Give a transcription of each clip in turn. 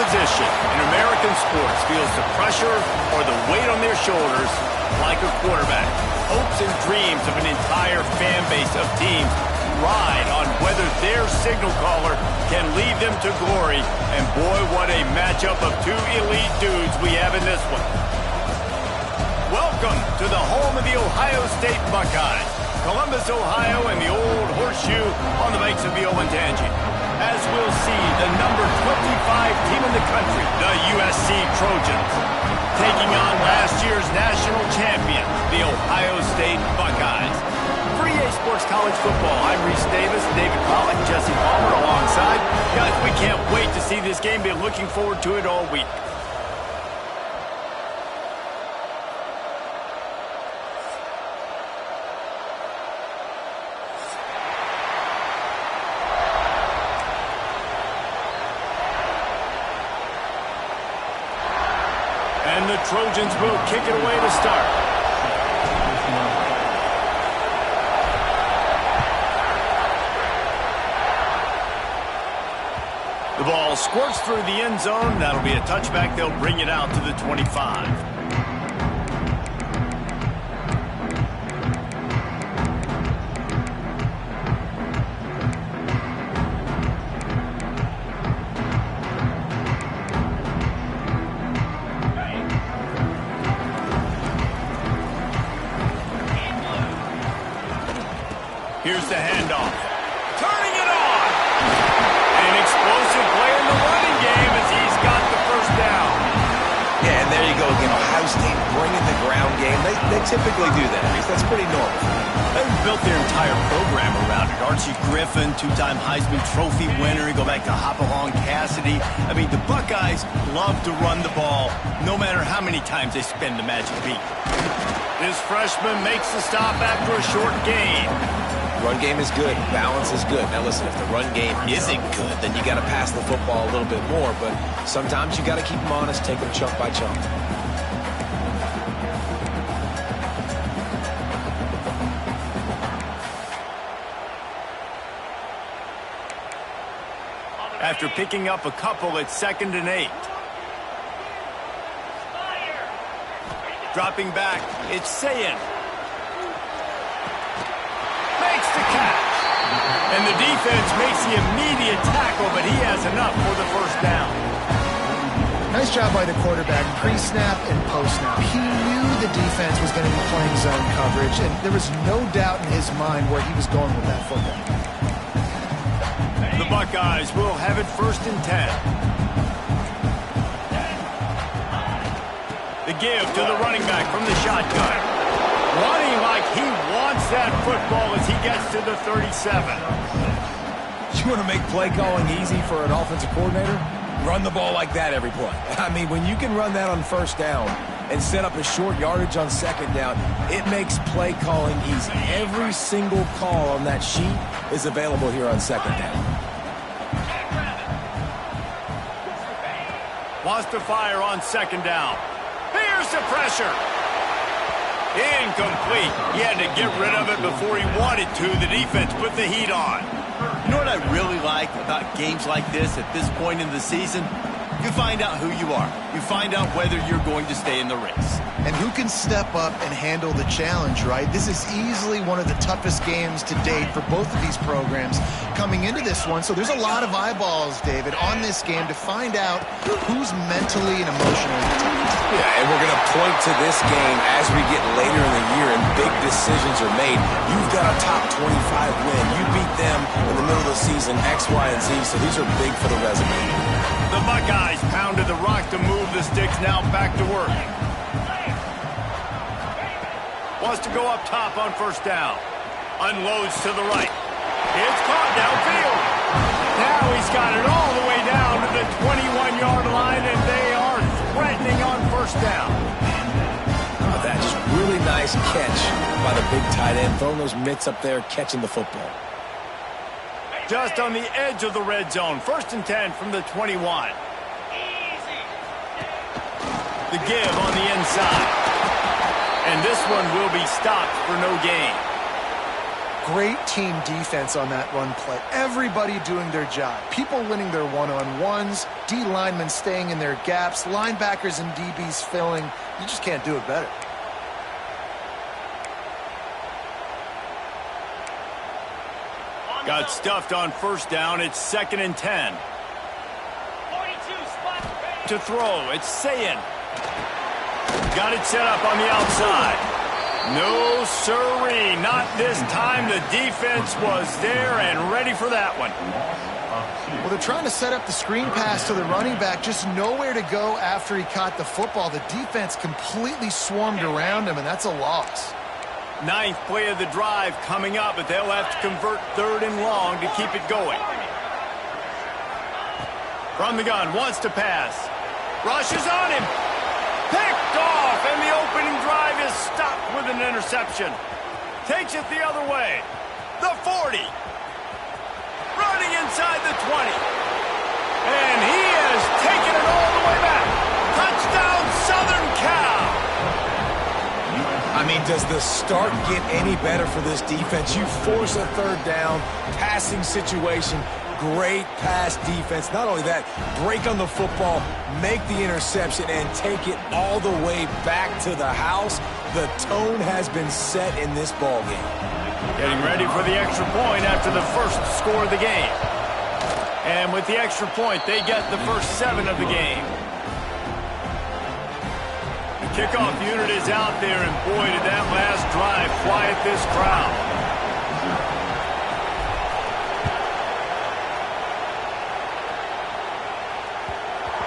position in American sports feels the pressure or the weight on their shoulders like a quarterback. Hopes and dreams of an entire fan base of teams ride on whether their signal caller can lead them to glory. And boy, what a matchup of two elite dudes we have in this one. Welcome to the home of the Ohio State Buckeyes, Columbus, Ohio, and the old horseshoe on the banks of the Olentangy. As we'll see, the number 25 team in the country, the USC Trojans, taking on last year's national champion, the Ohio State Buckeyes. For EA Sports College Football, I'm Reese Davis, David Pollack, Jesse Palmer alongside. Guys, we can't wait to see this game. Been looking forward to it all week. And the Trojans will kick it away to start. The ball squirts through the end zone. That'll be a touchback. They'll bring it out to the 25. Here's the handoff. Turning it on. An explosive play in the running game as he's got the first down. Yeah, and there you go again. Ohio State bringing the ground game. They typically do that. That's pretty normal. They've built their entire program around it. Archie Griffin, two-time Heisman Trophy winner. You go back to Hopalong Cassidy. I mean, the Buckeyes love to run the ball, no matter how many times they spend the magic beat. This freshman makes the stop after a short gain. Run game is good. Balance is good. Now listen, if the run game isn't good, then you got to pass the football a little bit more. But sometimes you got to keep them honest, take them chunk by chunk. After picking up a couple, it's 2nd and 8. Dropping back, it's Sayin. Makes the catch. And the defense makes the immediate tackle, but he has enough for the first down. Nice job by the quarterback, pre-snap and post-snap. He knew the defense was going to be playing zone coverage, and there was no doubt in his mind where he was going with that football. The Buckeyes will have it 1st and 10. The give to the running back from the shotgun. Running like he wants that football as he gets to the 37. You want to make play calling easy for an offensive coordinator? Run the ball like that every play. I mean, when you can run that on 1st down and set up a short yardage on 2nd down, it makes play calling easy. Every single call on that sheet is available here on 2nd down. Wants to fire on 2nd down. Here's the pressure. Incomplete. He had to get rid of it before he wanted to. The defense put the heat on. You know what I really like about games like this at this point in the season? You find out who you are. You find out whether you're going to stay in the race. And who can step up and handle the challenge, right? This is easily one of the toughest games to date for both of these programs coming into this one. So there's a lot of eyeballs, David, on this game to find out who's mentally and emotionally tough. Yeah, and we're going to point to this game as we get later in the year and big decisions are made. You've got a top 25 win. You beat them in the middle of the season, X, Y, and Z, so these are big for the resume. The Buckeyes pounded the rock to move the sticks, now back to work. Wants to go up top on 1st down. Unloads to the right. It's caught downfield. Now he's got it all the way down to the 21-yard line, and they are threatening on 1st down. Oh, that's really nice catch by the big tight end, throwing those mitts up there, catching the football. Just on the edge of the red zone. 1st and 10 from the 21. The give on the inside. And this one will be stopped for no gain. Great team defense on that run play. Everybody doing their job. People winning their one-on-ones, D linemen staying in their gaps, linebackers and DBs filling. You just can't do it better. Got stuffed on first down. It's 2nd and 10. To throw, it's Sayin. Got it set up on the outside. No sirree, not this time. The defense was there and ready for that one. Well, they're trying to set up the screen pass to the running back, just nowhere to go after he caught the football. The defense completely swarmed around him, and that's a loss. 9th play of the drive coming up, but they'll have to convert 3rd and long to keep it going. From the gun, wants to pass. Rushes on him. Picked off, and the opening drive is stopped with an interception. Takes it the other way. The 40. Running inside the 20. And he has taken it all the way back. Touchdown, Southern Cal. I mean, does the start get any better for this defense? You force a 3rd down, passing situation. Great pass defense. Not only that, break on the football, make the interception, and take it all the way back to the house. The tone has been set in this ballgame. Getting ready for the extra point after the first score of the game. And with the extra point, they get the first 7 of the game. The kickoff unit is out there, and boy, did that last drive quiet this crowd.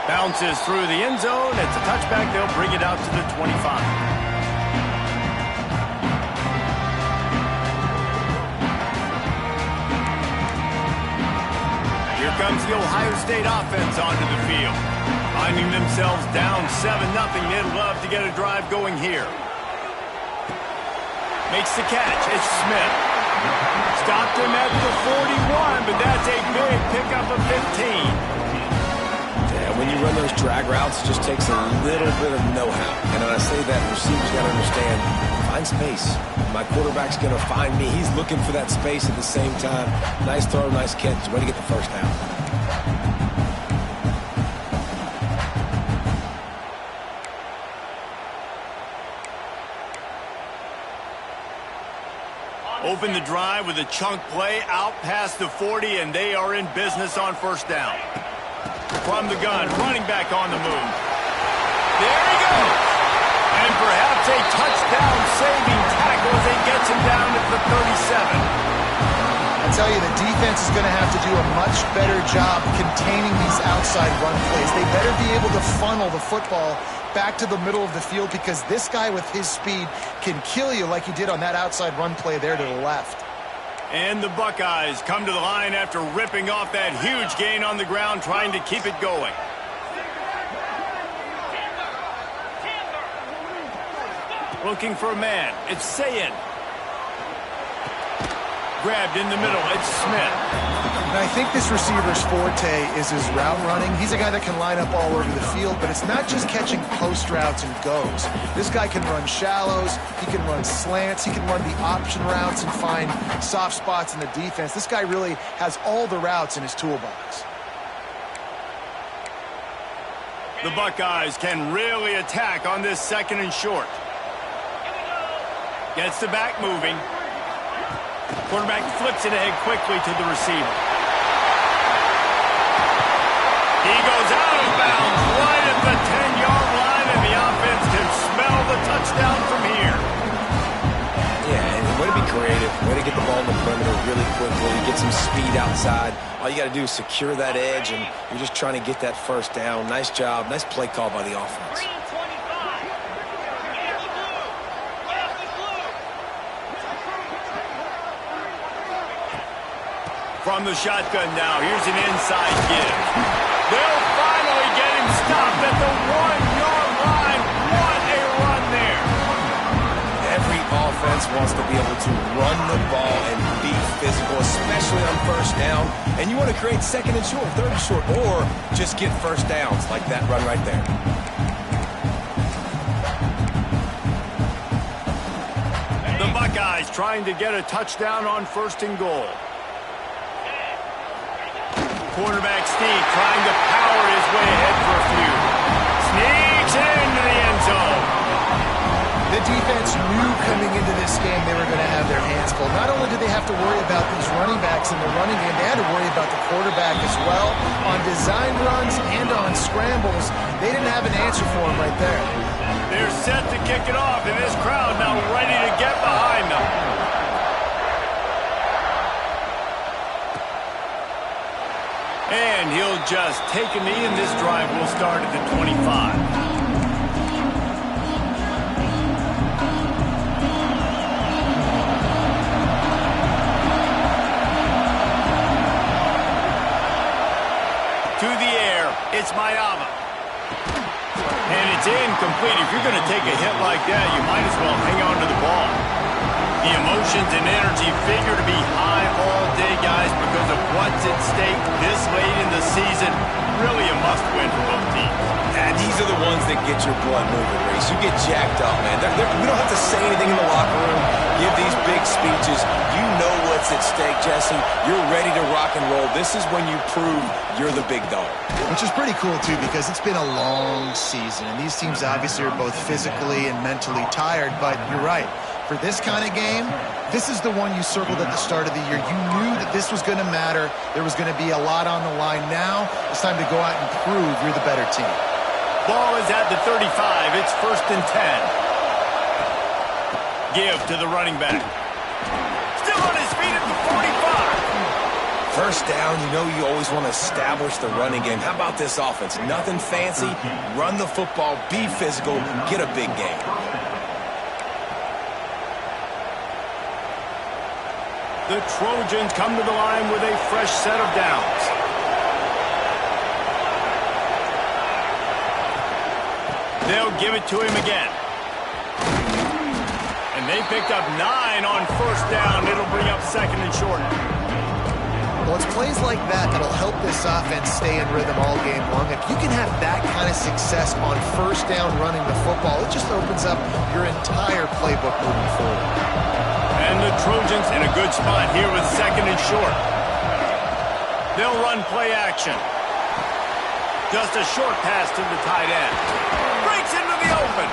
Bounces through the end zone. It's a touchback. They'll bring it out to the 25. Here comes the Ohio State offense onto the field. Finding themselves down 7-0. They'd love to get a drive going here. Makes the catch. It's Smith. Stopped him at the 41, but that's a big pickup of 15. When you run those drag routes, it just takes a little bit of know-how. And when I say that, receivers got to understand, find space. My quarterback's going to find me. He's looking for that space at the same time. Nice throw, nice catch. Way to get the first down. Open the drive with a chunk play out past the 40, and they are in business on first down. From the gun, running back on the move. There he goes. And perhaps a touchdown-saving tackle as he gets him down at the 37. I tell you, the defense is going to have to do a much better job containing these outside run plays. They better be able to funnel the football back to the middle of the field, because this guy with his speed can kill you like he did on that outside run play there to the left. And the Buckeyes come to the line after ripping off that huge gain on the ground, trying to keep it going. Looking for a man. It's Sayin. Grabbed in the middle. It's Smith. And I think this receiver's forte is his route running. He's a guy that can line up all over the field, but it's not just catching post routes and goes. This guy can run shallows, he can run slants, he can run the option routes and find soft spots in the defense. This guy really has all the routes in his toolbox. The Buckeyes can really attack on this 2nd and short. Gets the back moving. Quarterback flips it ahead quickly to the receiver. He goes out of bounds right at the 10-yard line, and the offense can smell the touchdown from here. Yeah, and way to be creative. Way to get the ball in the perimeter really quickly. Get some speed outside. All you got to do is secure that edge, and you're just trying to get that first down. Nice job. Nice play call by the offense. From the shotgun now, here's an inside give. They'll finally get him stopped at the 1-yard line. What a run there. Every offense wants to be able to run the ball and be physical, especially on first down. And you want to create 2nd and short, 3rd and short, or just get first downs like that run right there. The Buckeyes trying to get a touchdown on 1st and goal. quarterback sneak, trying to power his way ahead for a few. Sneaks into the end zone. The defense knew coming into this game they were going to have their hands full. Not only did they have to worry about these running backs in the running game, they had to worry about the quarterback as well. On design runs and on scrambles, they didn't have an answer for him right there. They're set to kick it off, and this crowd now ready to get behind them. And he'll just take a knee, and this drive will start at the 25. It's Mayava. And it's incomplete. If you're going to take a hit like that, you might as well hang on to the ball. The emotions and energy figure to be high all day, guys, because of what's at stake this late in the season. Really a must-win for both teams. And these are the ones that get your blood moving, Reese. You get jacked up, man. We don't have to say anything in the locker room, give these big speeches. You know what's at stake, Jesse. You're ready to rock and roll. This is when you prove you're the big dog. Which is pretty cool, too, because it's been a long season. And these teams obviously are both physically and mentally tired. But you're right. For this kind of game, this is the one you circled at the start of the year. You knew that this was going to matter. There was going to be a lot on the line. Now it's time to go out and prove you're the better team. Ball is at the 35. It's 1st and 10. Give to the running back. Still on his feet at the 45. First down, you know you always want to establish the running game. How about this offense? Nothing fancy. Run the football, be physical, get a big game. The Trojans come to the line with a fresh set of downs. They'll give it to him again. And they picked up 9 on 1st down. It'll bring up 2nd and short. Well, it's plays like that that'll help this offense stay in rhythm all game long. If you can have that kind of success on 1st down running the football, it just opens up your entire playbook moving forward. And the Trojans in a good spot here with 2nd and short. They'll run play action. Just a short pass to the tight end. Breaks into the open.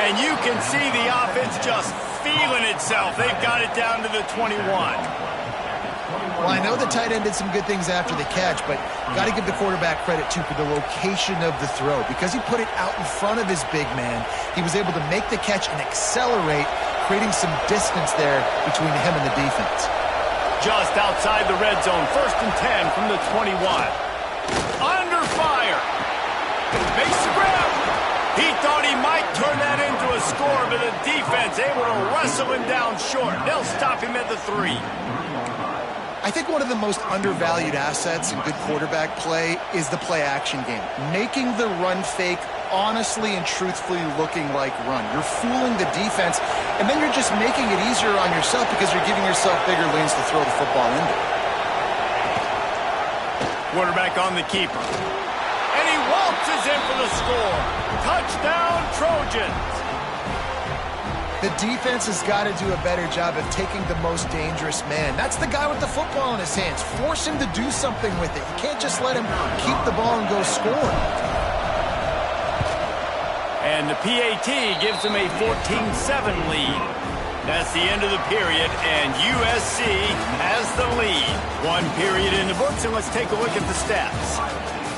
And you can see the offense just feeling itself. They've got it down to the 21. Well, I know the tight end did some good things after the catch, but got to give the quarterback credit, too, for the location of the throw. Because he put it out in front of his big man, he was able to make the catch and accelerate, creating some distance there between him and the defense. Just outside the red zone, 1st and 10 from the 21. Under fire. Makes the grab. He thought he might turn that into a score, but the defense able to wrestle him down short. They'll stop him at the 3. I think one of the most undervalued assets in good quarterback play is the play-action game. Making the run fake honestly and truthfully looking like run. You're fooling the defense, and then you're just making it easier on yourself because you're giving yourself bigger lanes to throw the football into. Quarterback on the keeper. And he waltzes in for the score. Touchdown, Trojans. The defense has got to do a better job of taking the most dangerous man. That's the guy with the football in his hands. Force him to do something with it. You can't just let him keep the ball and go score. And the PAT gives them a 14-7 lead. That's the end of the period, and USC has the lead. 1 period in the books, and let's take a look at the stats.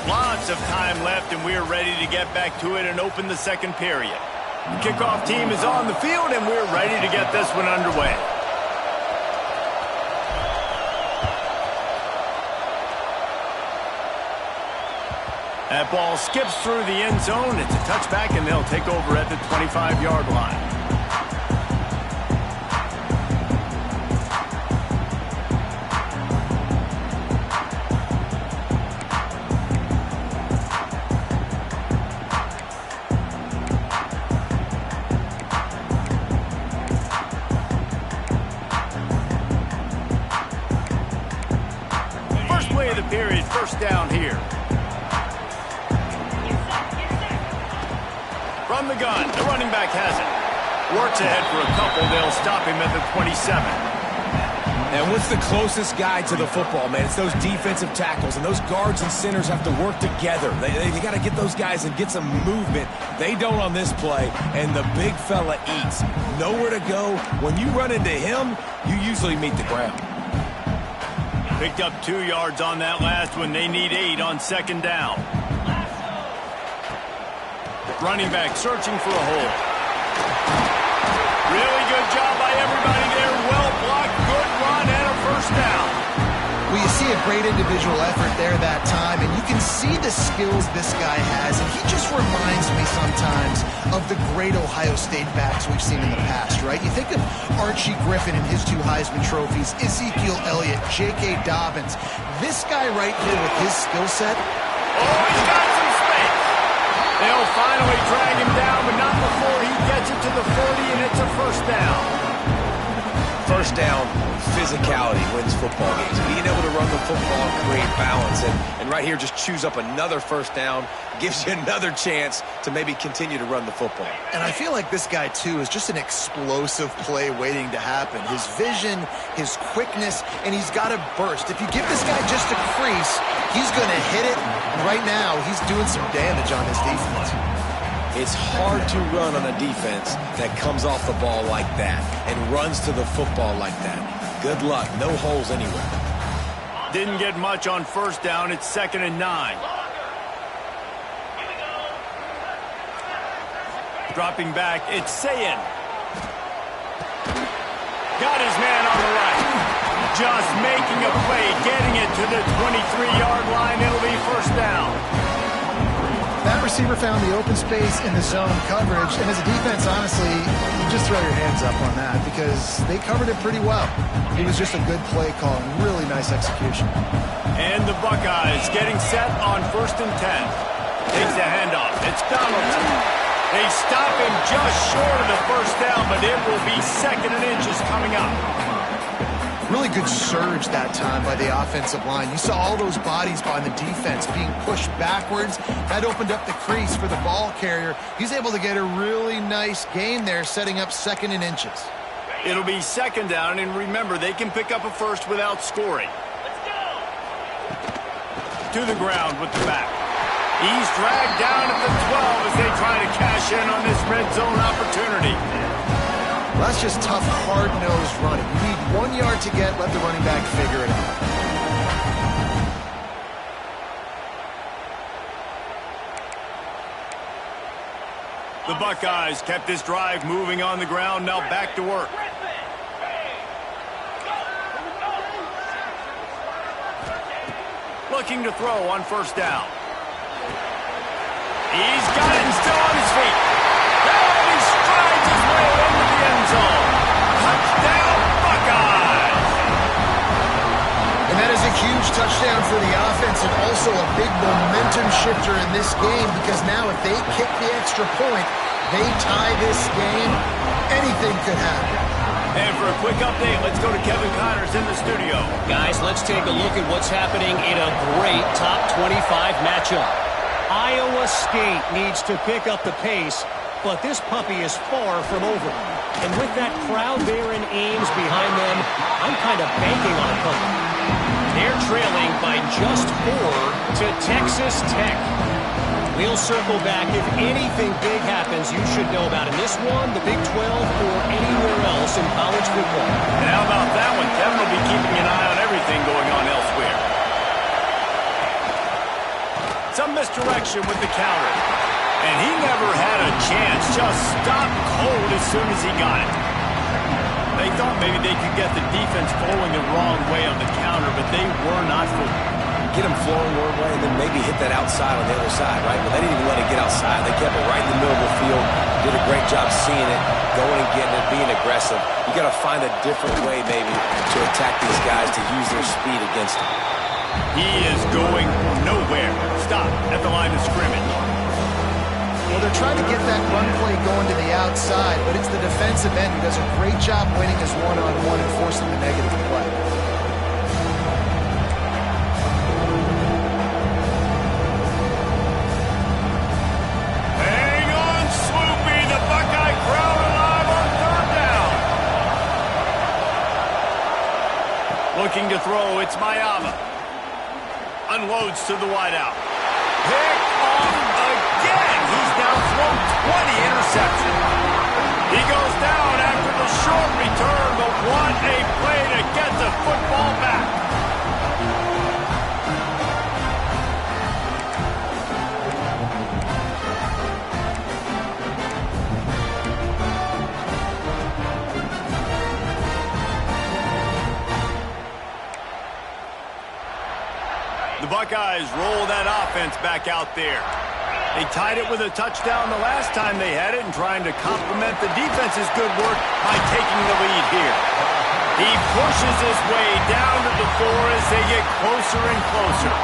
Lots of time left, and we're ready to get back to it and open the 2nd period. The kickoff team is on the field, and we're ready to get this one underway. That ball skips through the end zone. It's a touchback, and they'll take over at the 25-yard line. First play of the period, 1st down here. From the gun, the running back has it. Works ahead for a couple. They'll stop him at the 27. And what's the closest guy to the football, man? It's those defensive tackles, and those guards and centers have to work together. They got to get those guys and get some movement. They don't on this play, and the big fella eats. Nowhere to go. When you run into him, you usually meet the ground. Picked up 2 yards on that last one. They need 8 on second down. Running back searching for a hole. Really good job by everybody there. Well blocked, good run, and a first down. Well, you see a great individual effort there that time, and you can see the skills this guy has, and he just reminds me sometimes of the great Ohio State backs we've seen in the past, right? You think of Archie Griffin and his 2 Heisman trophies, Ezekiel Elliott, J.K. Dobbins. This guy right here with his skill set. Oh, he's got some space. They'll finally drag him down, but not before he gets it to the 40, and it's a first down. First down, physicality wins football games. Being able to run the football and create balance. And right here, just choose up another first down, gives you another chance to maybe continue to run the football. And I feel like this guy, too, is just an explosive play waiting to happen. His vision, his quickness, and he's got a burst. If you give this guy just a crease, he's going to hit it. And right now, he's doing some damage on his defense. It's hard to run on a defense that comes off the ball like that and runs to the football like that. Good luck. No holes anywhere. Didn't get much on first down. It's 2nd and 9. Dropping back, it's Sayin. Got his man on the right. Just making a play, getting it to the 23-yard line. It'll be first down. That receiver found the open space in the zone coverage, and as a defense, honestly, you just throw your hands up on that because they covered it pretty well. It was just a good play call and really nice execution. And the Buckeyes getting set on 1st and 10. Takes the handoff. It's Donaldson. They stop him just short of the first down, but it will be 2nd and inches coming up. Really good surge that time by the offensive line. You saw all those bodies by the defense being pushed backwards. That opened up the crease for the ball carrier. He's able to get a really nice gain there, setting up 2nd and inches. It'll be 2nd down, and remember, they can pick up a first without scoring. Let's go! To the ground with the back. He's dragged down at the 12 as they try to cash in on this red zone opportunity. Well, that's just tough, hard-nosed running. You need 1 yard to get, let the running back figure it out. The Buckeyes kept this drive moving on the ground, now back to work. Looking to throw on first down. He's got it and still on his feet. And he strides his way into the end zone. Touchdown, Buckeyes! And that is a huge touchdown for the offense and also a big momentum shifter in this game because now if they kick the extra point, they tie this game, anything could happen. And for a quick update, let's go to Kevin Connors in the studio. Guys, let's take a look at what's happening in a great top 25 matchup. Iowa State needs to pick up the pace, but this puppy is far from over. And with that crowd there in Ames behind them, I'm kind of banking on a comeback. They're trailing by just 4 to Texas Tech. We'll circle back. If anything big happens, you should know about in this one, the Big 12, or anywhere else in college football. And how about that one? Kevin will be keeping an eye on everything going on elsewhere. Some misdirection with the counter. And he never had a chance. Just stopped cold as soon as he got it. They thought maybe they could get the defense flowing the wrong way on the counter, but they were not fooled. Get them flowing one way and then maybe hit that outside on the other side, right? But they didn't even let it get outside. They kept it right in the middle of the field. Did a great job seeing it, going and getting it, being aggressive. You got to find a different way maybe to attack these guys, to use their speed against them. He is going nowhere. Stop at the line of scrimmage. Well, they're trying to get that run play going to the outside, but it's the defensive end who does a great job winning his one-on-one and forcing the negative play. Hang on, Swoopy. The Buckeye crowd alive on 3rd down. Looking to throw, it's Mayava. Unloads to the wideout. Pick off again. He's now thrown 20 interceptions. He goes down after the short return, but what a play to get the football back. The Buckeyes roll that offense back out there. They tied it with a touchdown the last time they had it and trying to complement the defense's good work by taking the lead here. He pushes his way down to the 4 as they get closer and closer.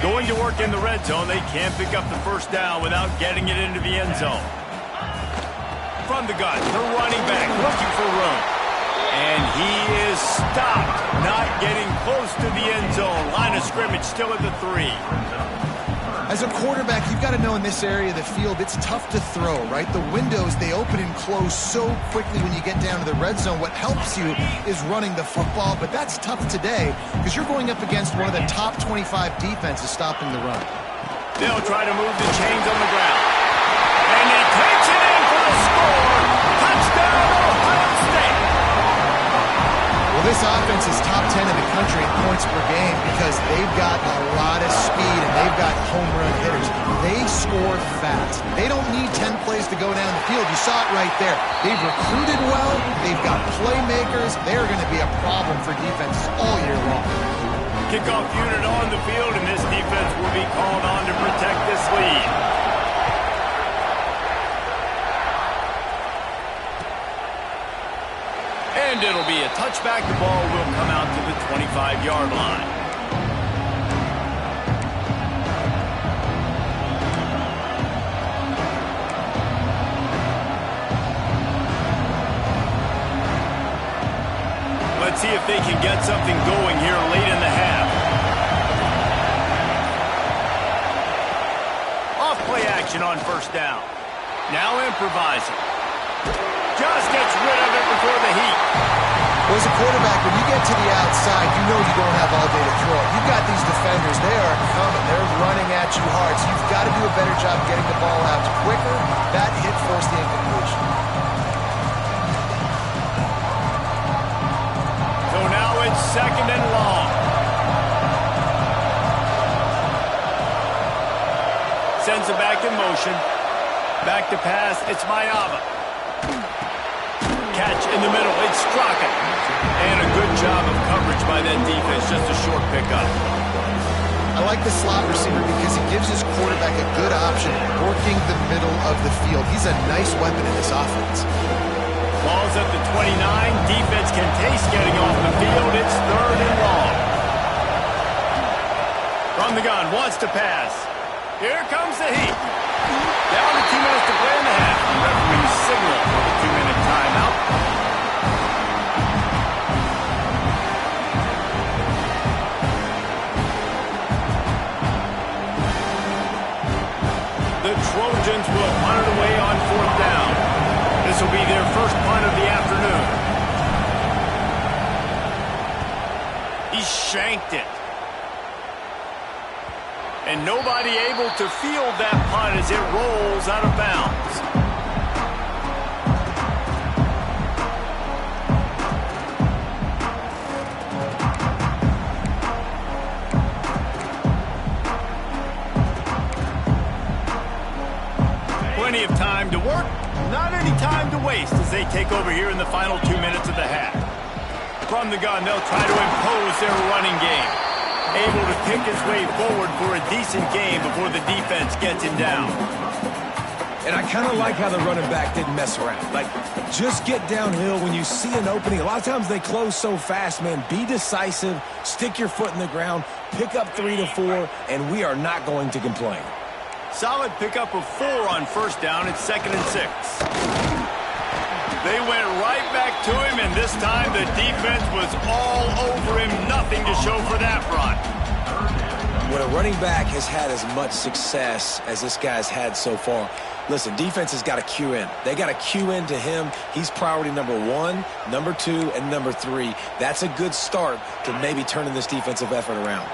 Going to work in the red zone. They can't pick up the first down without getting it into the end zone. From the gun, the running back looking for room. And he is stopped, not getting close to the end zone. Line of scrimmage still at the 3. As a quarterback, you've got to know in this area of the field, it's tough to throw, right? The windows, they open and close so quickly when you get down to the red zone. What helps you is running the football, but that's tough today because you're going up against one of the top 25 defenses stopping the run. They'll try to move the chains on the ground. And he takes it in for the score. Touchdown, Ohio State. Well, this offense is top 10 in the country in points per game because they've got a lot of speed and they've got home run hitters. They score fast. They don't need 10 plays to go down the field. You saw it right there. They've recruited well. They've got playmakers. They're going to be a problem for defenses all year long. Kickoff unit on the field, and this defense will be called on to protect this lead. And it'll be a touchback. The ball will come out to the 25-yard line. Let's see if they can get something going here late in the half. Off play action on first down. Now improvising. Just gets rid of it before the heat. Well, as a quarterback, when you get to the outside, you know you don't have all day to throw it. You've got these defenders. They are coming. They're running at you hard. So you've got to do a better job getting the ball out quicker. That hit forced the incompletion. So now it's second and long. Sends it back in motion. Back to pass. It's Mayava. Catch in the middle. It's Straka. And a good job of coverage by that defense. Just a short pickup. I like the slot receiver because he gives his quarterback a good option working the middle of the field. He's a nice weapon in this offense. Ball's at the 29. Defense can taste getting off the field. It's third and long. From the gun. Wants to pass. Here comes the heat. Down to 2 minutes to play in the half. Referee signal for the 2-minute timeout. The Trojans will punt it away on fourth down. This will be their first punt of the afternoon. He shanked it. And nobody able to field that punt as it rolls out of bounds. Plenty of time to work, not any time to waste as they take over here in the final 2 minutes of the half. From the gun, they'll try to impose their running game. Able to pick his way forward for a decent game before the defense gets him down. And I kind of like how the running back didn't mess around. Like, just get downhill when you see an opening. A lot of times they close so fast, man. Be decisive, stick your foot in the ground, pick up 3 to 4, and we are not going to complain. Solid pickup of 4 on first down. It's 2nd and 6. They went right back to him, and this time the defense was all over him. Nothing to show for that run. When a running back has had as much success as this guy's had so far, listen, defense has got to cue in. They got to cue in to him. He's priority number 1, number 2, and number 3. That's a good start to maybe turning this defensive effort around.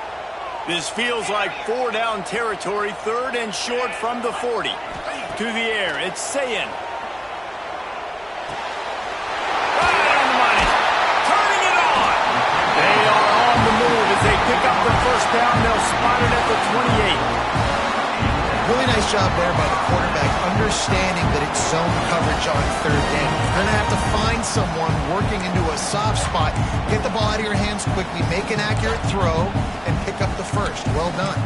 This feels like 4-down territory, 3rd and short from the 40. To the air, it's Sayin. Pick up the first down. They'll spot it at the 28. Really nice job there by the quarterback, understanding that it's zone coverage on 3rd down. You're going to have to find someone working into a soft spot, get the ball out of your hands quickly, make an accurate throw, and pick up the first. Well done.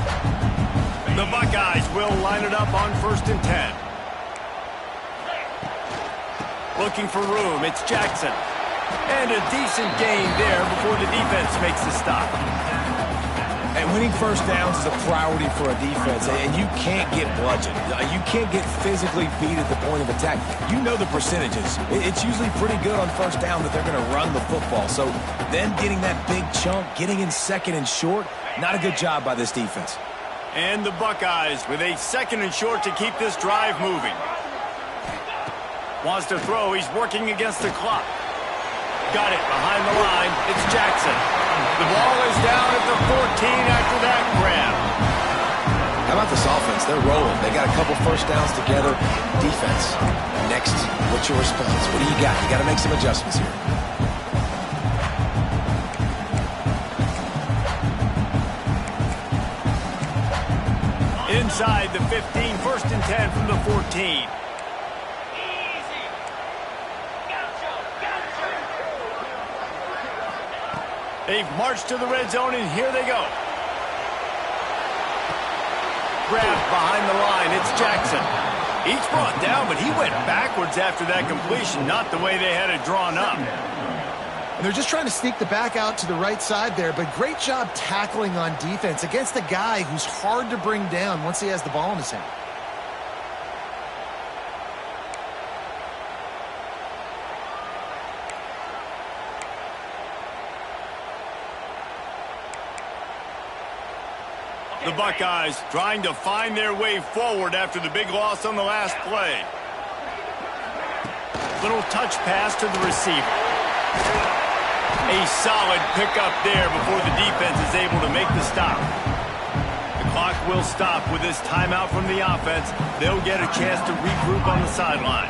The Buckeyes will line it up on 1st and 10. Looking for room, it's Jackson. And a decent gain there before the defense makes the stop. And winning first downs is a priority for a defense, and you can't get bludgeoned. You can't get physically beat at the point of attack. You know the percentages. It's usually pretty good on first down that they're going to run the football. So then getting that big chunk, getting in 2nd and short, not a good job by this defense. And the Buckeyes with a 2nd and short to keep this drive moving. Wants to throw. He's working against the clock. Got it behind the line. It's Jackson. The ball is down at the 14 after that grab. How about this offense? They're rolling. They got a couple first downs together. Defense. Next, what's your response? What do you got? You got to make some adjustments here. Inside the 15, 1st and 10 from the 14. They've marched to the red zone, and here they go. Grabbed behind the line, it's Jackson. He's brought down, but he went backwards after that completion, not the way they had it drawn up. And they're just trying to sneak the back out to the right side there, but great job tackling on defense against a guy who's hard to bring down once he has the ball in his hand. The Buckeyes trying to find their way forward after the big loss on the last play. Little touch pass to the receiver. A solid pickup there before the defense is able to make the stop. The clock will stop with this timeout from the offense. They'll get a chance to regroup on the sideline.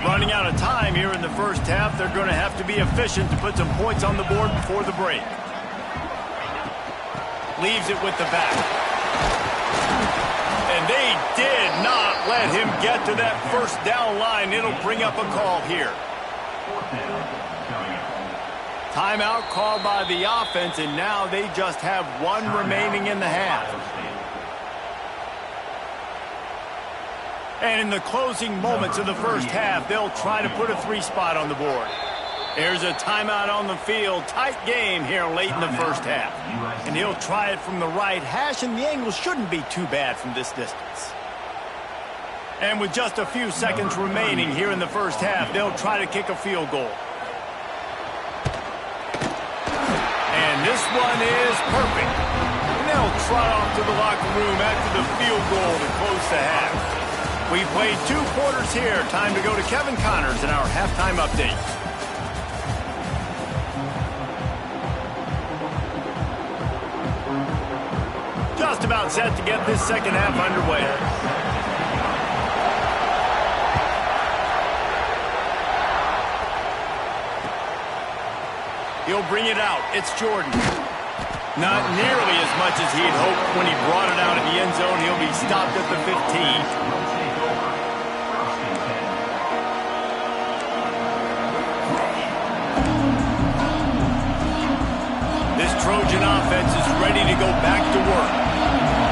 Running out of time here in the first half. They're going to have to be efficient to put some points on the board before the break. Leaves it with the back. And they did not let him get to that first down line. It'll bring up a call here. Timeout called by the offense, and now they just have 1 remaining in the half. And in the closing moments of the first half, they'll try to put a 3 spot on the board. There's a timeout on the field. Tight game here late in the first half. And he'll try it from the right hash, and the angle shouldn't be too bad from this distance. And with just a few seconds remaining here in the first half, they'll try to kick a field goal. And this one is perfect. And they'll trot off to the locker room after the field goal to close the half. We've played 2 quarters here. Time to go to Kevin Connors in our halftime update. Just about set to get this second half underway. He'll bring it out. It's Jordan. Not nearly as much as he had hoped when he brought it out in the end zone. He'll be stopped at the 15. Trojan offense is ready to go back to work.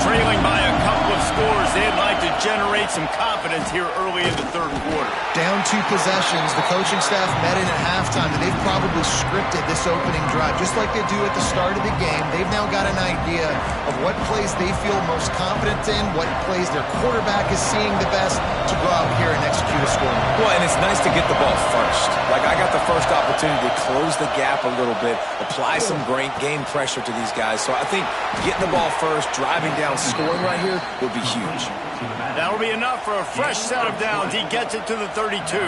Trailing by a couple of scores, they'd like to generate some confidence here early in the third quarter. Down 2 possessions. The coaching staff met in at halftime, and they've probably scripted this opening drive, just like they do at the start of the game. They've now got an idea of what plays they feel most confident in, what plays their quarterback is seeing the best to go out here and execute a score. Well, and it's nice to get the ball first. Like, I got the first opportunity to close the gap a little bit, apply some great game pressure to these guys. So I think getting the ball first, driving down, scoring right here would be huge. That'll be enough for a fresh set of downs. He gets it to the 32.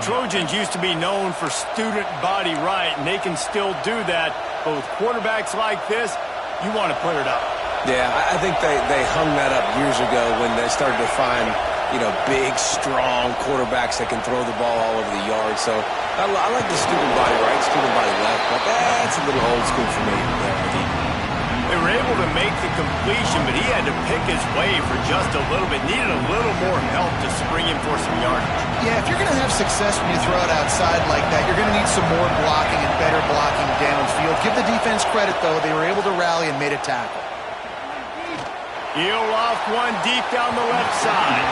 Trojans used to be known for student body right, and they can still do that. But with quarterbacks like this, you want to put it up. Yeah, I think they hung that up years ago when they started to find, big, strong quarterbacks that can throw the ball all over the yard. So I like the student body right, student body left, but that's a little old school for me. They were able to make the completion, but he had to pick his way for just a little bit. Needed a little more help to spring him for some yardage. Yeah, if you're going to have success when you throw it outside like that, you're going to need some more blocking and better blocking downfield. Give the defense credit, though. They were able to rally and made a tackle. He'll loft one deep down the left side.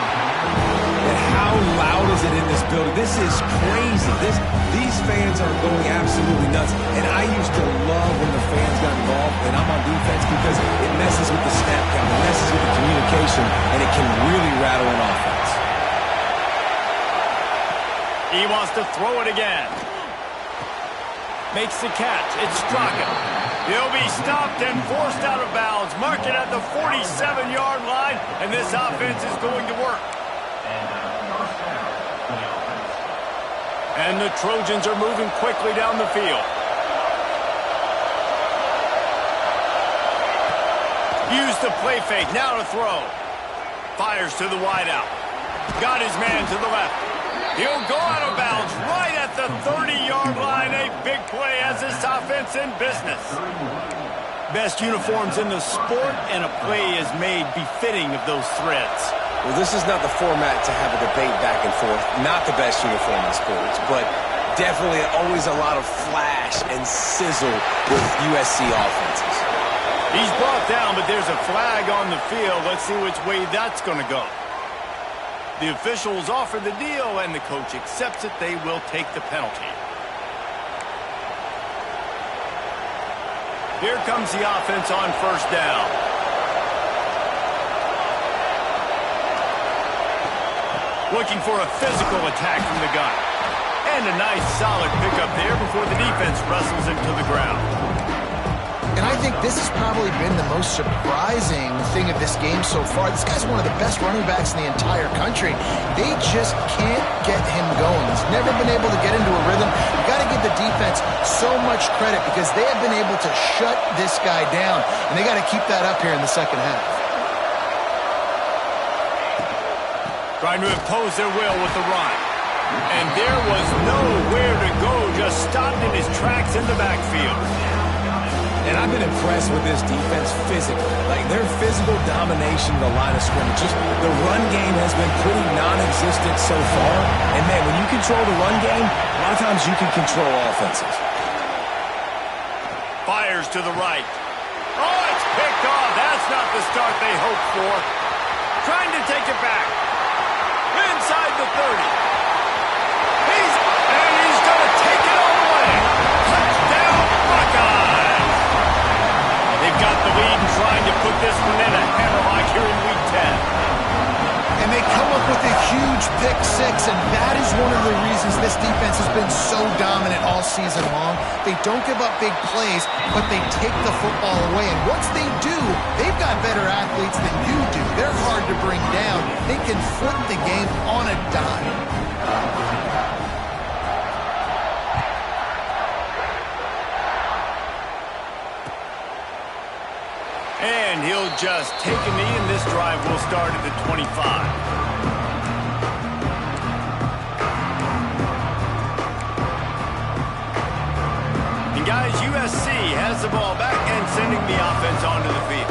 And how loud is it in this building? This is crazy. These fans are going absolutely nuts. And I used to love when the fans got involved and I'm on defense because it messes with the snap count, it messes with the communication, and it can really rattle an offense. He wants to throw it again. Makes the catch. It's Straka. He'll be stopped and forced out of bounds. Mark it at the 47-yard line, and this offense is going to work. And the Trojans are moving quickly down the field. Use the play fake. Now to throw. Fires to the wideout. Got his man to the left. He'll go out of bounds right at the 30-yard line. A big play as this offense in business. Best uniforms in the sport, and a play is made befitting of those threads. Well, this is not the format to have a debate back and forth. Not the best uniform in sports, but definitely always a lot of flash and sizzle with USC offenses. He's brought down, but there's a flag on the field. Let's see which way that's going to go. The officials offer the deal, and the coach accepts it. They will take the penalty. Here comes the offense on first down. Looking for a physical attack from the gun. And a nice solid pickup there before the defense wrestles him to the ground. And I think this has probably been the most surprising thing of this game so far. This guy's one of the best running backs in the entire country. They just can't get him going. He's never been able to get into a rhythm. You've got to give the defense so much credit because they have been able to shut this guy down. And they got to keep that up here in the second half. Trying to impose their will with the run. And there was nowhere to go, just stopped in his tracks in the backfield. And I've been impressed with this defense physically. Like, their physical domination of the line of scrimmage. Just the run game has been pretty non-existent so far. And, man, when you control the run game, a lot of times you can control offenses. Fires to the right. Oh, it's picked off. That's not the start they hoped for. Trying to take it back. Inside the 30. He's going to take it all the way. Touchdown, Buckeyes. They've got the lead and trying to put this one in a hammerlock here in Week 10. And they come up with a huge pick six, and that is one of the reasons this defense has been so dominant all season long. They don't give up big plays, but they take the football away. And once they do, they've got better athletes than you do. They're hard to bring down. They can flip the game on a dime. And he'll just take a knee, and this drive will start at the 25. And guys, USC has the ball back and sending the offense onto the field.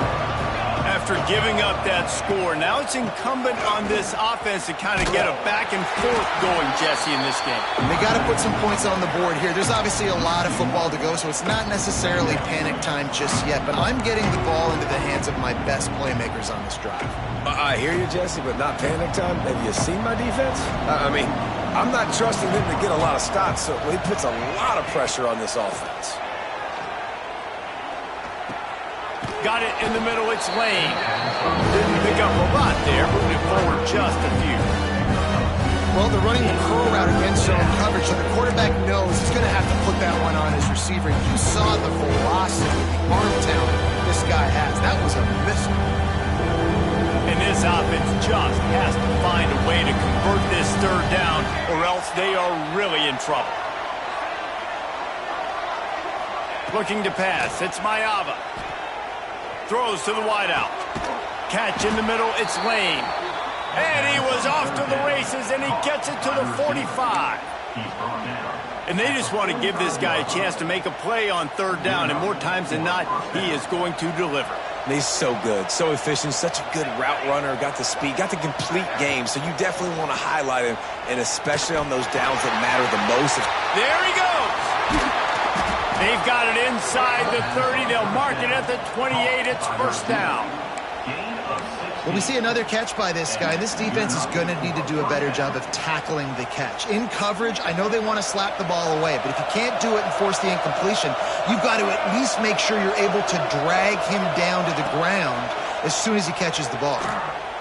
After giving up that score, now it's incumbent on this offense to kind of get a back and forth going, Jesse, in this game. They got to put some points on the board here. There's obviously a lot of football to go, so it's not necessarily panic time just yet, but I'm getting the ball into the hands of my best playmakers on this drive. I hear you, Jesse, but not panic time. Have you seen my defense? I mean, I'm not trusting them to get a lot of stops, so it puts a lot of pressure on this offense. Got it in the middle, it's Lane. Didn't pick up a lot there, moving it forward just a few. Well, they're running the curl route against zone coverage, so the quarterback knows he's going to have to put that one on his receiver. You saw the velocity, the arm talent this guy has. That was a missile. And this offense just has to find a way to convert this third down, or else they are really in trouble. Looking to pass, it's Mayava. Throws to the wideout. Catch in the middle, it's Lane. And he was off to the races, and he gets it to the 45. And they just want to give this guy a chance to make a play on third down, and more times than not, he is going to deliver. And he's so good, so efficient, such a good route runner, got the speed, got the complete game, so you definitely want to highlight him, and especially on those downs that matter the most. There he goes! They've got it inside the 30. They'll mark it at the 28. It's first down. Well, we see another catch by this guy. This defense is going to need to do a better job of tackling the catch. In coverage, I know they want to slap the ball away, but if you can't do it and force the incompletion, you've got to at least make sure you're able to drag him down to the ground as soon as he catches the ball.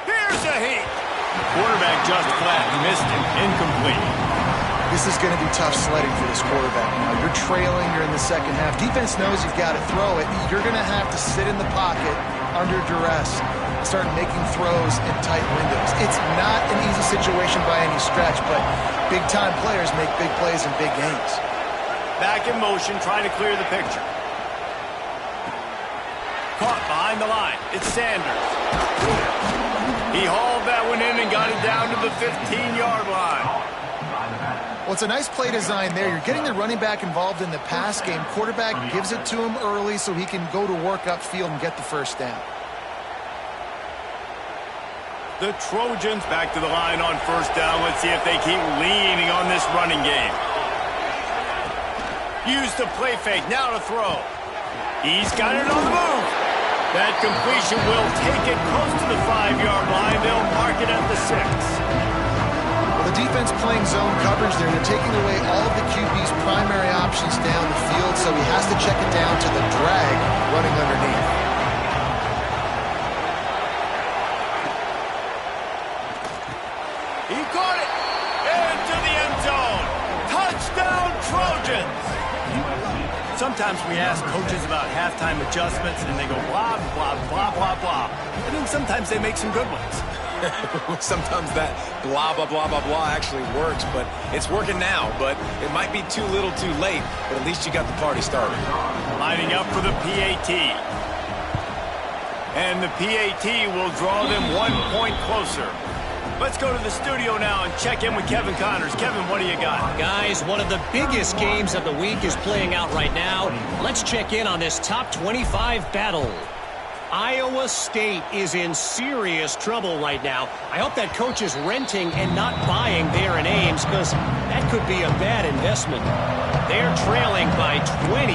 Here's a heat. Quarterback just flat, missed it, incomplete. This is going to be tough sledding for this quarterback now. You're trailing, you're in the second half. Defense knows you've got to throw it. You're going to have to sit in the pocket under duress and start making throws in tight windows. It's not an easy situation by any stretch, but big-time players make big plays in big games. Back in motion, trying to clear the picture. Caught behind the line. It's Sanders. He hauled that one in and got it down to the 15-yard line. Well, it's a nice play design there. You're getting the running back involved in the pass game. Quarterback gives it to him early so he can go to work upfield and get the first down. The Trojans back to the line on first down. Let's see if they keep leaning on this running game. Use the play fake. Now to throw. He's got it on the move. That completion will take it close to the 5-yard line. They'll mark it at the 6. The defense playing zone coverage there. They're taking away all of the QB's primary options down the field, so he has to check it down to the drag running underneath. He caught it into the end zone. Touchdown, Trojans! Sometimes we ask coaches about halftime adjustments, and they go blah, blah, blah, blah, blah. And then sometimes they make some good ones. Sometimes that blah, blah, blah, blah, blah actually works, but it's working now. But it might be too little too late, but at least you got the party started. Lining up for the PAT. And the PAT will draw them 1 point closer. Let's go to the studio now and check in with Kevin Connors. Kevin, what do you got? Guys, one of the biggest games of the week is playing out right now. Let's check in on this top 25 battle. Iowa State is in serious trouble right now. I hope that coach is renting and not buying there in Ames, because that could be a bad investment. They're trailing by 29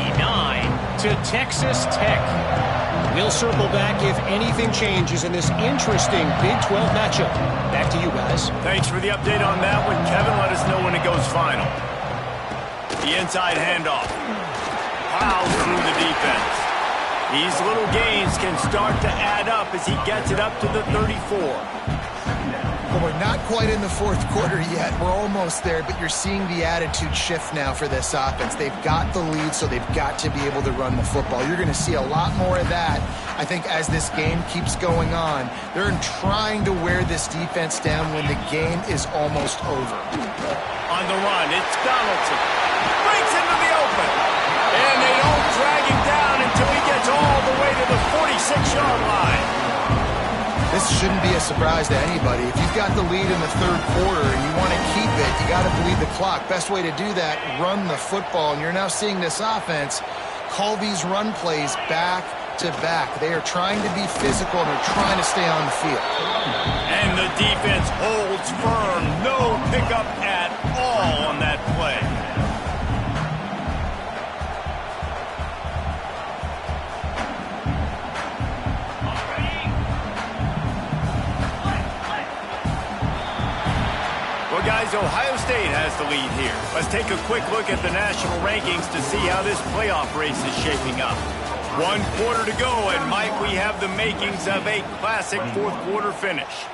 to Texas Tech. We'll circle back if anything changes in this interesting Big 12 matchup. Back to you guys. Thanks for the update on that one, Kevin. Let us know when it goes final. The inside handoff. Plows through the defense. These little gains can start to add up as he gets it up to the 34. Well, we're not quite in the fourth quarter yet. We're almost there, but you're seeing the attitude shift now for this offense. They've got the lead, so they've got to be able to run the football. You're going to see a lot more of that, I think, as this game keeps going on. They're trying to wear this defense down when the game is almost over. On the run, it's Donaldson. Breaks into the open. And they don't drag him down until he gets all the way to the 46-yard line. This shouldn't be a surprise to anybody. If you've got the lead in the third quarter and you want to keep it, you got to bleed the clock. Best way to do that, run the football. And you're now seeing this offense call these run plays back back-to-back. They are trying to be physical, and they're trying to stay on the field. And the defense holds firm. No pickup at all on that play. Well, guys, Ohio State has the lead here. Let's take a quick look at the national rankings to see how this playoff race is shaping up. 1 quarter to go, and might we have the makings of a classic fourth-quarter finish.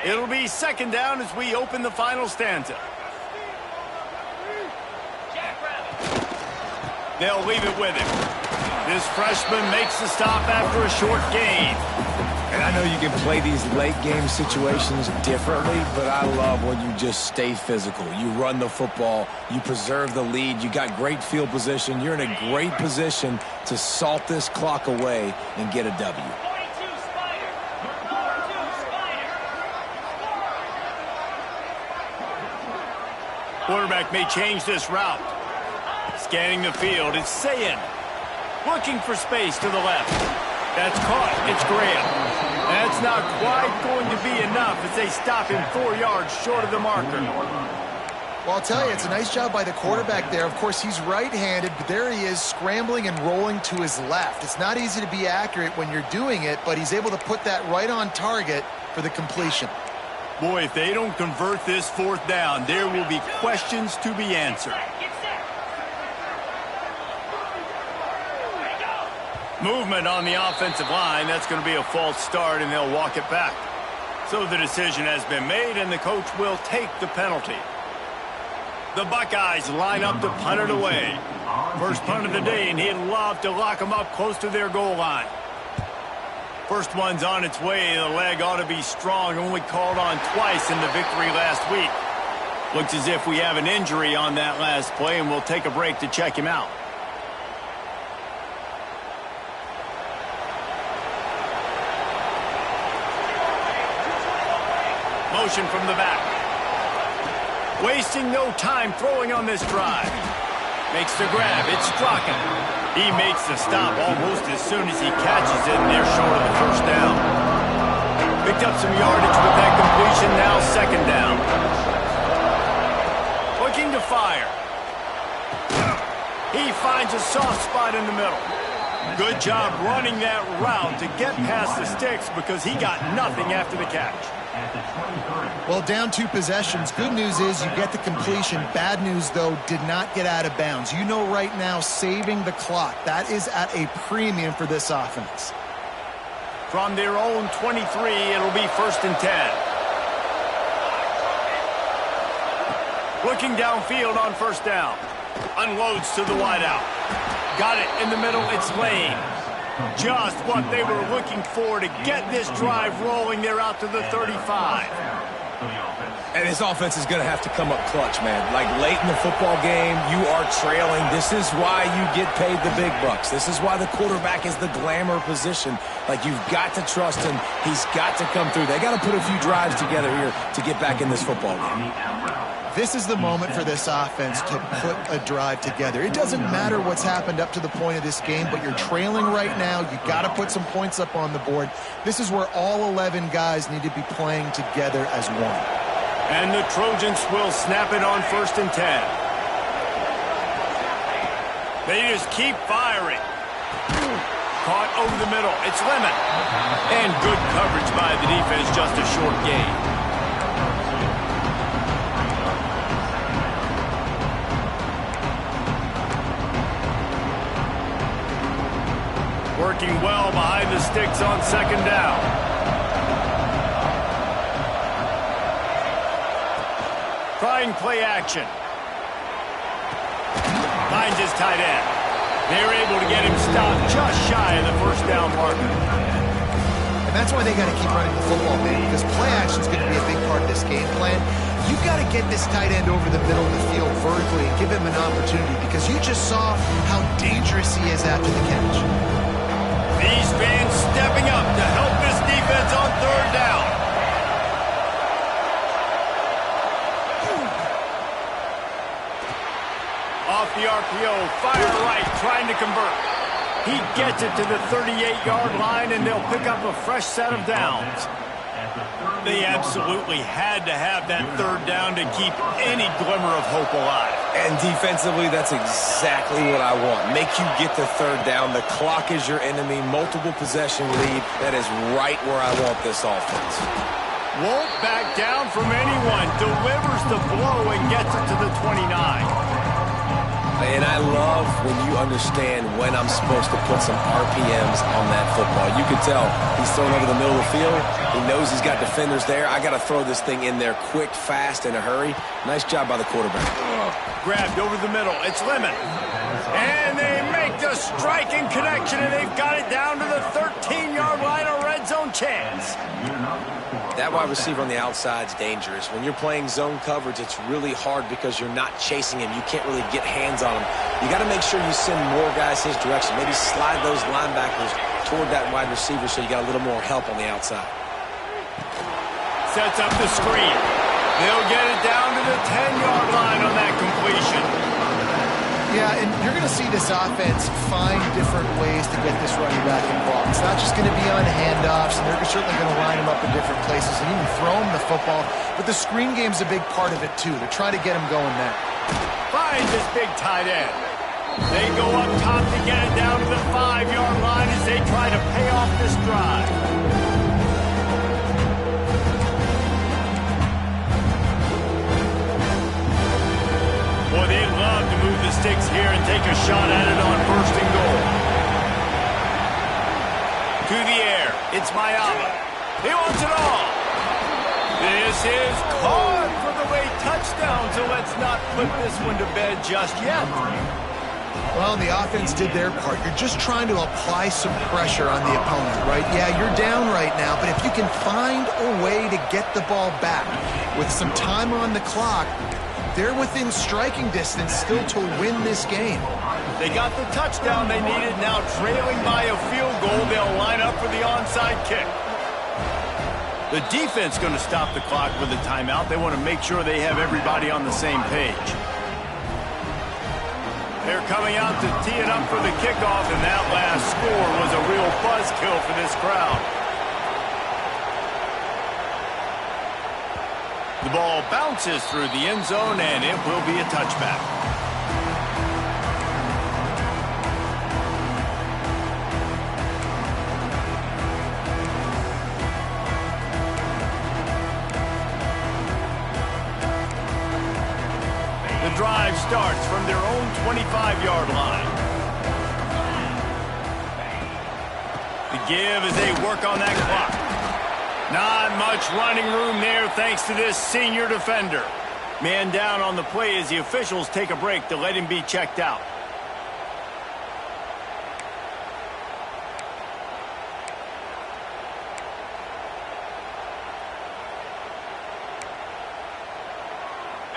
It'll be second down as we open the final stanza. They'll leave it with him. This freshman makes the stop after a short gain. And I know you can play these late-game situations differently, but I love when you just stay physical. You run the football, you preserve the lead, you got great field position. You're in a great position to salt this clock away and get a W. Quarterback may change this route. Scanning the field, it's Sayin. Looking for space to the left. That's caught. It's Graham. That's not quite going to be enough as they stop him 4 yards short of the marker. Well, I'll tell you, it's a nice job by the quarterback there. Of course, he's right-handed, but there he is scrambling and rolling to his left. It's not easy to be accurate when you're doing it, but he's able to put that right on target for the completion. Boy, if they don't convert this fourth down, there will be questions to be answered. Movement on the offensive line. That's going to be a false start, and they'll walk it back. So the decision has been made, and the coach will take the penalty. The Buckeyes line up to punt it away. First punt of the day, and he'd love to lock them up close to their goal line. First one's on its way. The leg ought to be strong. Only called on twice in the victory last week. Looks as if we have an injury on that last play, and we'll take a break to check him out. Motion from the back. Wasting no time throwing on this drive. Makes the grab. It's Strachan. He makes the stop almost as soon as he catches it, and they're short of the first down. Picked up some yardage with that completion. Now second down. Looking to fire. He finds a soft spot in the middle. Good job running that route to get past the sticks because he got nothing after the catch. Well, down 2 possessions. Good news is you get the completion. Bad news, though, did not get out of bounds. You know right now, saving the clock, that is at a premium for this offense. From their own 23, it'll be first and 10. Looking downfield on first down. Unloads to the wideout. Got it in the middle. It's Lane. Just what they were looking for to get this drive rolling. They're out to the 35. And this offense is going to have to come up clutch, man. Like late in the football game, you are trailing. This is why you get paid the big bucks. This is why the quarterback is the glamour position. Like, you've got to trust him. He's got to come through. They got to put a few drives together here to get back in this football game. This is the moment for this offense to put a drive together. It doesn't matter what's happened up to the point of this game, but you're trailing right now. You got to put some points up on the board. This is where all 11 guys need to be playing together as one. And the Trojans will snap it on first and 10. They just keep firing. Caught over the middle. It's Lemon. And good coverage by the defense, just a short gain. Working well behind the sticks on second down. Trying play action. Finds his tight end. They're able to get him stopped just shy of the first down marker. And that's why they got to keep running the football, man, because play action is going to be a big part of this game plan. You've got to get this tight end over the middle of the field vertically and give him an opportunity, because you just saw how dangerous he is after the catch. These fans fire right, trying to convert. He gets it to the 38-yard line, and they'll pick up a fresh set of downs. They absolutely had to have that third down to keep any glimmer of hope alive. And defensively, that's exactly what I want. Make you get the third down. The clock is your enemy. Multiple possession lead. That is right where I want this offense. Won't back down from anyone. Delivers the blow and gets it to the 29. And I love when you understand when I'm supposed to put some RPMs on that football. You can tell he's throwing over the middle of the field. He knows he's got defenders there. I got to throw this thing in there quick, fast, in a hurry. Nice job by the quarterback. Grabbed over the middle. It's Lemon. And they make the striking connection, and they've got it down to the 13-yard line, a red zone chance. That wide receiver on the outside is dangerous. When you're playing zone coverage, it's really hard because you're not chasing him. You can't really get hands on him. You got to make sure you send more guys his direction. Maybe slide those linebackers toward that wide receiver so you got a little more help on the outside. Sets up the screen. They'll get it down to the 10-yard line on that completion. Yeah, and you're going to see this offense find different ways to get this running back involved. It's not just going to be on handoffs, and they're certainly going to line him up in different places and even throw him the football. But the screen game's a big part of it, too. They're trying to get him going now. Finds this big tight end. They go up top to get it down to the 5-yard line as they try to pay off this drive. Boy, they'd love to move the sticks here and take a shot at it on first and goal. To the air, it's Mayala. He wants it all. This is caught for the late touchdown, so let's not put this one to bed just yet. Well, the offense did their part. You're just trying to apply some pressure on the opponent, right? Yeah, you're down right now, but if you can find a way to get the ball back with some time on the clock, they're within striking distance still to win this game. They got the touchdown they needed. Now trailing by a field goal, they'll line up for the onside kick. The defense going to stop the clock with a timeout. They want to make sure they have everybody on the same page. They're coming out to tee it up for the kickoff, and that last score was a real buzzkill for this crowd. The ball bounces through the end zone, and it will be a touchback. The drive starts from their own 25-yard line. The give as they work on that clock. Not much running room there thanks to this senior defender. Man down on the play as the officials take a break to let him be checked out.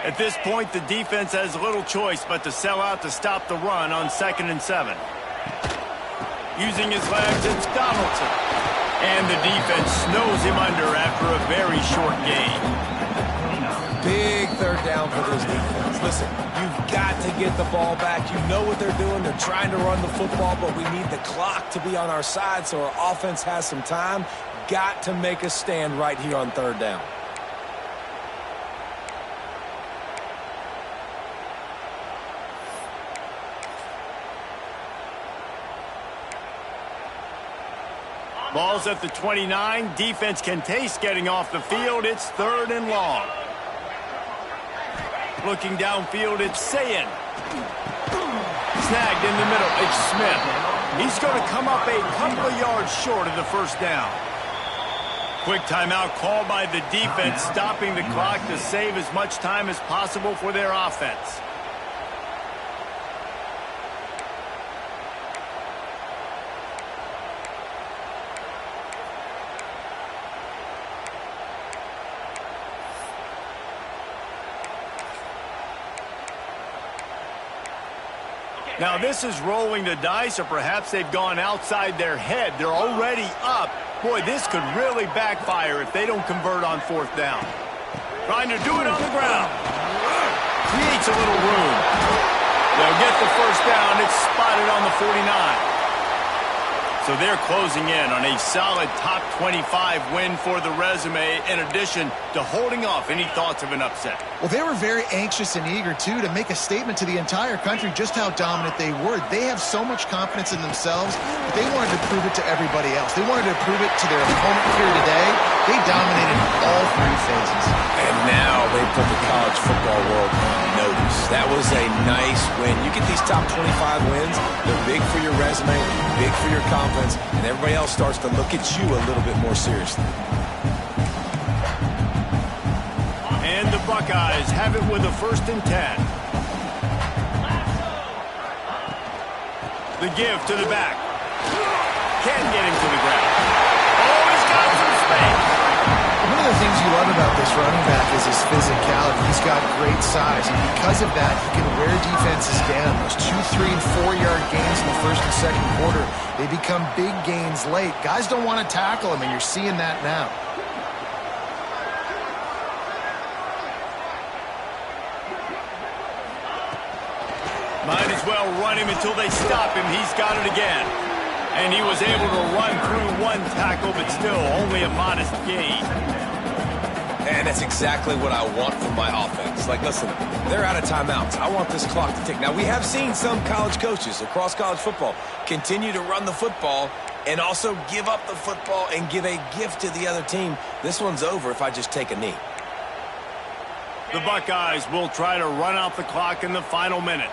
At this point, the defense has little choice but to sell out to stop the run on 2nd and 7. Using his legs, it's Donaldson. And the defense snows him under after a very short game. Big third down for this defense. Listen, you've got to get the ball back. You know what they're doing. They're trying to run the football, but we need the clock to be on our side so our offense has some time. Got to make a stand right here on third down. Ball's at the 29. Defense can taste getting off the field. It's 3rd and long. Looking downfield, it's Sayin. Snagged in the middle, it's Smith. He's going to come up a couple of yards short of the first down. Quick timeout called by the defense, stopping the clock to save as much time as possible for their offense. Now, this is rolling the dice, or perhaps they've gone outside their head. They're already up. Boy, this could really backfire if they don't convert on 4th down. Trying to do it on the ground. Creates a little room. They'll get the first down. It's spotted on the 49. So they're closing in on a solid top 25 win for the resume, in addition to holding off any thoughts of an upset. Well, they were very anxious and eager, too, to make a statement to the entire country just how dominant they were. They have so much confidence in themselves, but they wanted to prove it to everybody else. They wanted to prove it to their opponent here today. They dominated all three phases. And now they put the college football world on notice. That was a nice win. You get these top 25 wins, they're big for your resume, big for your confidence, and everybody else starts to look at you a little bit more seriously. And the Buckeyes have it with a 1st and 10. The give to the back. Can't get him to the ground. Oh, he's got some space. One of the things you love about this running back is his physicality. He's got great size, and because of that, he can wear defenses down. Those 2, 3, and 4-yard gains in the first and second quarter, they become big gains late. Guys don't want to tackle him, and you're seeing that now. Might as well run him until they stop him. He's got it again. And he was able to run through one tackle, but still only a modest gain. And that's exactly what I want from my offense. Like, listen, they're out of timeouts. I want this clock to tick. Now, we have seen some college coaches across college football continue to run the football and also give up the football and give a gift to the other team. This one's over if I just take a knee. The Buckeyes will try to run out the clock in the final minute.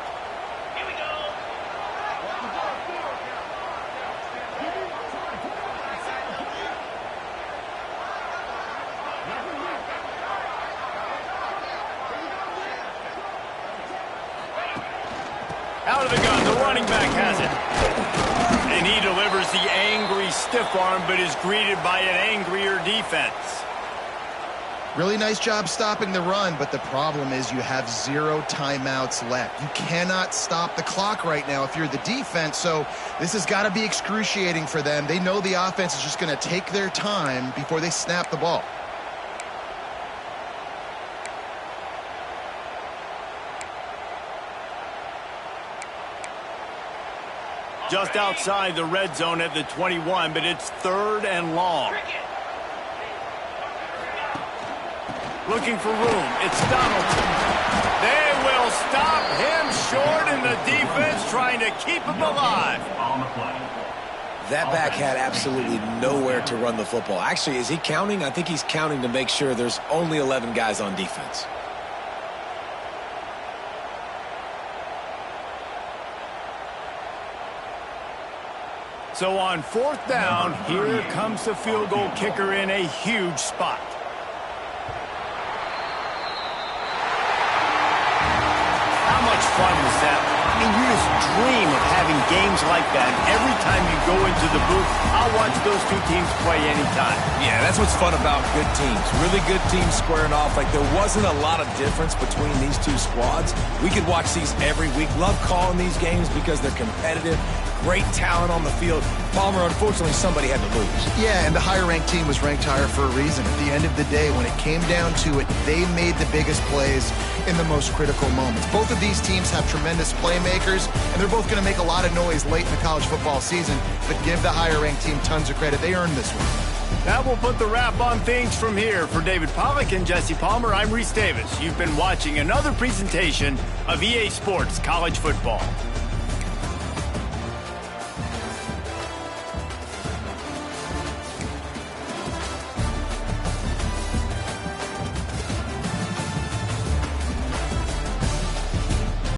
Out of the gun, the running back has it. And he delivers the angry stiff arm, but is greeted by an angrier defense. Really nice job stopping the run, but the problem is you have 0 timeouts left. You cannot stop the clock right now if you're the defense, so this has got to be excruciating for them. They know the offense is just going to take their time before they snap the ball. Just outside the red zone at the 21, but it's 3rd and long. Looking for room. It's Donaldson. They will stop him short, and the defense trying to keep him alive. That back had absolutely nowhere to run the football. Actually, is he counting? I think he's counting to make sure there's only 11 guys on defense. So on 4th down, here comes the field goal kicker in a huge spot. How much fun was that? I mean, you just dream of having games like that. Every time you go into the booth, I'll watch those two teams play anytime. Yeah, that's what's fun about good teams. Really good teams squaring off. Like, there wasn't a lot of difference between these two squads. We could watch these every week. Love calling these games because they're competitive. Great talent on the field. Palmer, unfortunately, somebody had to lose. Yeah, and the higher-ranked team was ranked higher for a reason. At the end of the day, when it came down to it, they made the biggest plays in the most critical moments. Both of these teams have tremendous playmakers, and they're both going to make a lot of noise late in the college football season, but give the higher-ranked team tons of credit. They earned this one. That will put the wrap on things from here. For David Pollack and Jesse Palmer, I'm Reese Davis. You've been watching another presentation of EA Sports College Football.